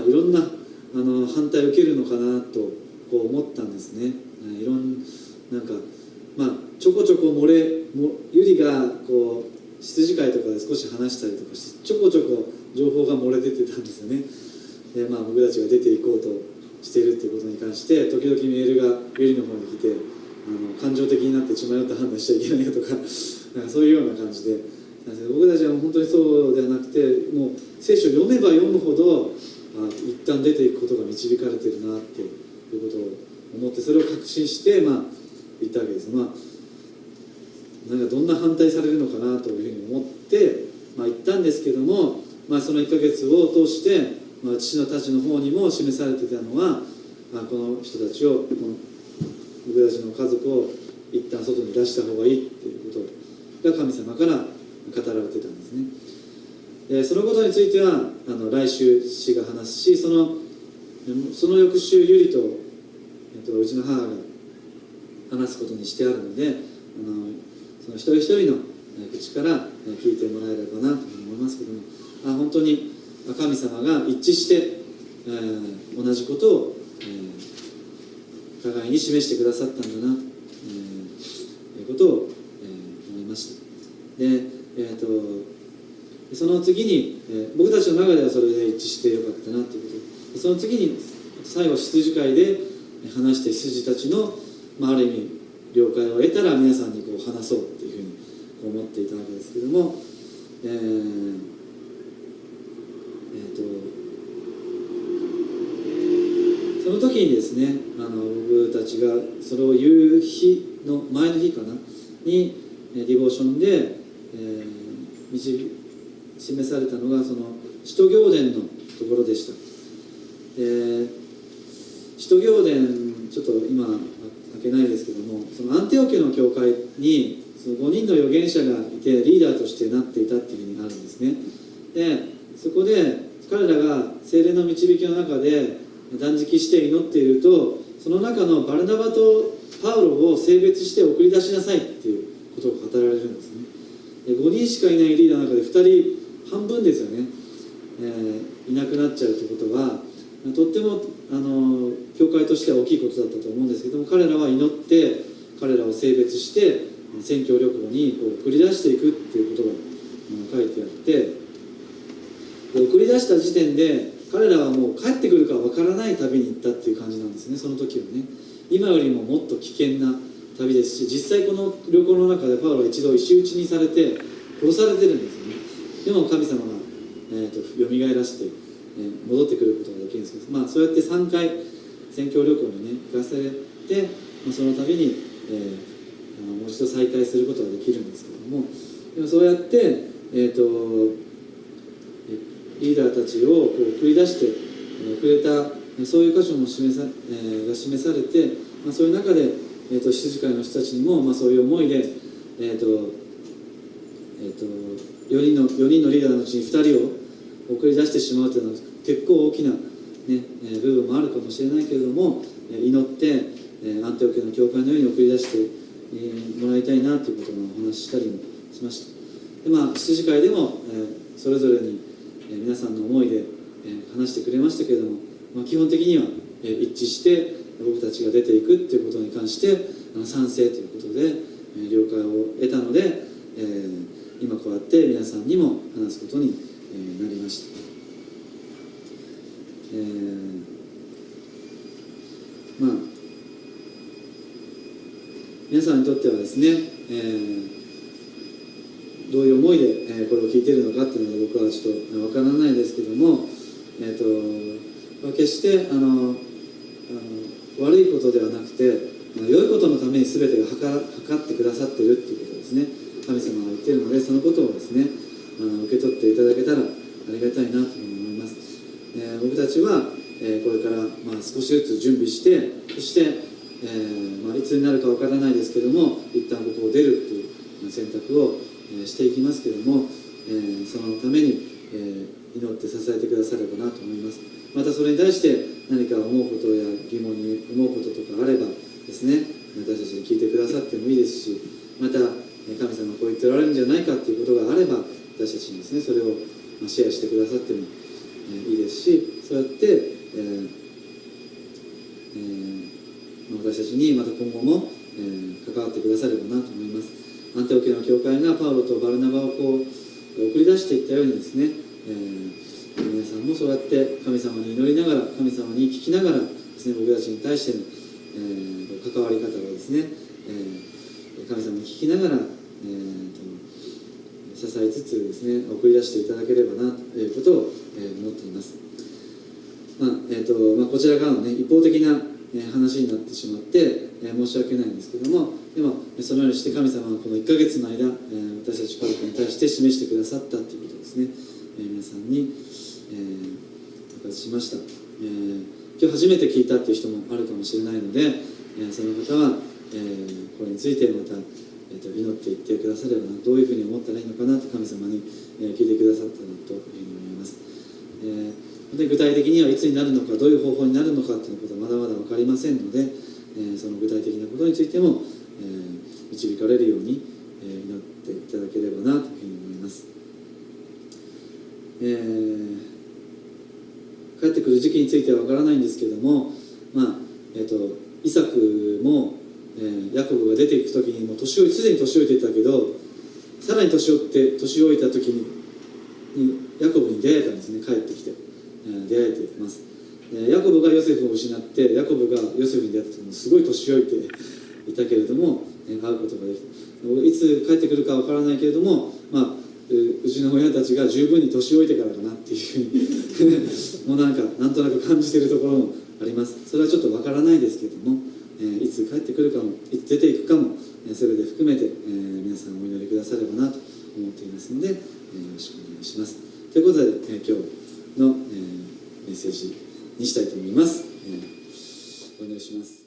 いろんな反対を受けるのかなとこう思ったんですね。ちょこちょこゆりがこう羊飼いとかで少し話したりとかして、ちょこちょこ情報が漏れ出てたんですよね。で、僕たちが出ていこうとしているということに関して、時々メールがゆりの方に来て、感情的になって血迷って判断しちゃいけないよとかそういうような感じで、僕たちは本当にそうではなくて、もう聖書を読めば読むほど一旦出ていくことが導かれてるなっていうことを思って、それを確信して言ったわけです。どんな反対されるのかなというふうに思って言ったんですけども、その1ヶ月を通して、父のたちの方にも示されていたのは、この人たちを、僕たちの家族を一旦外に出した方がいいっていうことが神様から語られてたんですね。で、そのことについては来週父が話すし、その翌週ゆりと、うちの母が話すことにしてあるので、その一人一人の口から聞いてもらえればなと思いますけども、本当に神様が一致して、同じことを、互いに示してくださったんだなということを、思いました。で、その次に、僕たちの中ではそれで一致してよかったなということで、その次に最後羊飼いで話して羊たちの、ある意味了解を得たら皆さんにここう話そうっていうふうに思っていたわけですけども、その時にですね、僕たちがそれを言う日の前の日かなにディボーションで、示されたのがその使徒行伝のところでした。使徒行伝ちょっと今開けないですけども、そのアンテオ家の教会にその5人の預言者がいてリーダーとしてなっていたっていうふうにあるんですね。でそこで彼らが聖霊の導きの中で断食して祈っていると、その中のバルナバとパウロを性別して送り出しなさいっていうことが語られるんですね。で5人しかいないリーダーの中で2人半分ですよね、いなくなっちゃうということはとっても教会としては大きいことだったと思うんですけども、彼らは祈って彼らを性別して宣教旅行にこう送り出していくっていうことが書いてあって、で送り出した時点で彼らはもう帰ってくるかわからない旅に行ったっていう感じなんですね。その時はね、今よりももっと危険な旅ですし、実際この旅行の中でパウロは一度石打ちにされて殺されてるんですよね。でも神様が、よみがえらせて、戻ってくることができるんですけど、そうやって3回宣教旅行にね行かされて、その度に、もう一度再会することができるんですけども、でもそうやって、リーダーたちをこう送り出してくれた、そういう箇所も示されて、そういう中で、羊飼いの人たちにも、そういう思いで、4人のリーダーのうちに2人を送り出してしまうというのは結構大きな、部分もあるかもしれないけれども、祈ってアンテオ家の教会のように送り出してもらいたいなということをお話ししたりもしました。で、羊飼いでもそれぞれに皆さんの思いで話してくれましたけれども、基本的には一致して僕たちが出ていくということに関して賛成ということで了解を得たので、今こうやって皆さんにも話すことになりました。皆さんにとってはですね、どういう思いでこれを聞いているのかっていうのは僕はちょっとわからないですけども、決して悪いことではなくて良いことのために全てが測ってくださっているっていうことですね。神様が言っているので、そのことをですね受け取っていただけたらありがたいなと思います。僕たちはこれから少しずつ準備して、そして、いつになるかわからないですけども一旦ここを出るっていう選択をしていきますけども、そのために祈って支えてくださればなと思います。またそれに対して何か思うことや疑問に思うこととかあればですね、私たちに聞いてくださってもいいですし、また神様こう言っておられるんじゃないかということがあれば私たちにですねそれをシェアしてくださってもいいですし、そうやって、私たちにまた今後も、関わってくださればなと思います。アンテオ家の教会がパウロとバルナバをこう送り出していったようにですね、皆さんもそうやって神様に祈りながら、神様に聞きながらですね、僕たちに対しての、関わり方をですね、神様に聞きながら、支えつつですね送り出していただければなということを、思っています。こちらからのね一方的な話になってしまって、申し訳ないんですけども、でもそのようにして神様はこの1ヶ月の間、私たち家族に対して示してくださったということですね、皆さんに、お貸ししました。今日初めて聞いたっていう人もあるかもしれないので、その方は、これについてまた、祈っていってくださればな、どういうふうに思ったらいいのかなと神様に、聞いてくださったなというふうに思います。で具体的にはいつになるのか、どういう方法になるのかということはまだまだ分かりませんので、その具体的なことについても、導かれるように、祈っていただければなというふうに思います。帰ってくる時期については分からないんですけれども、イサクも、ヤコブが出ていく時にもうすでに年老いていたけど、さらに年老いた時にヤコブに出会えたんですね。帰ってきて、出会えています。ヤコブがヨセフを失って、ヤコブがヨセフに出会った時にすごい年老いていたけれども、会うことができた。いつ帰ってくるかわからないけれども、うちの親たちが十分に年老いてからかなっていうふうにもうなんとなく感じているところもあります。それはちょっとわからないですけれども、いつ帰ってくるかも、いつ出ていくかも、それで含めて、皆さんお祈りくださればなと思っていますので、よろしくお願いします。ということで、今日の、メッセージにしたいと思います。お祈りします。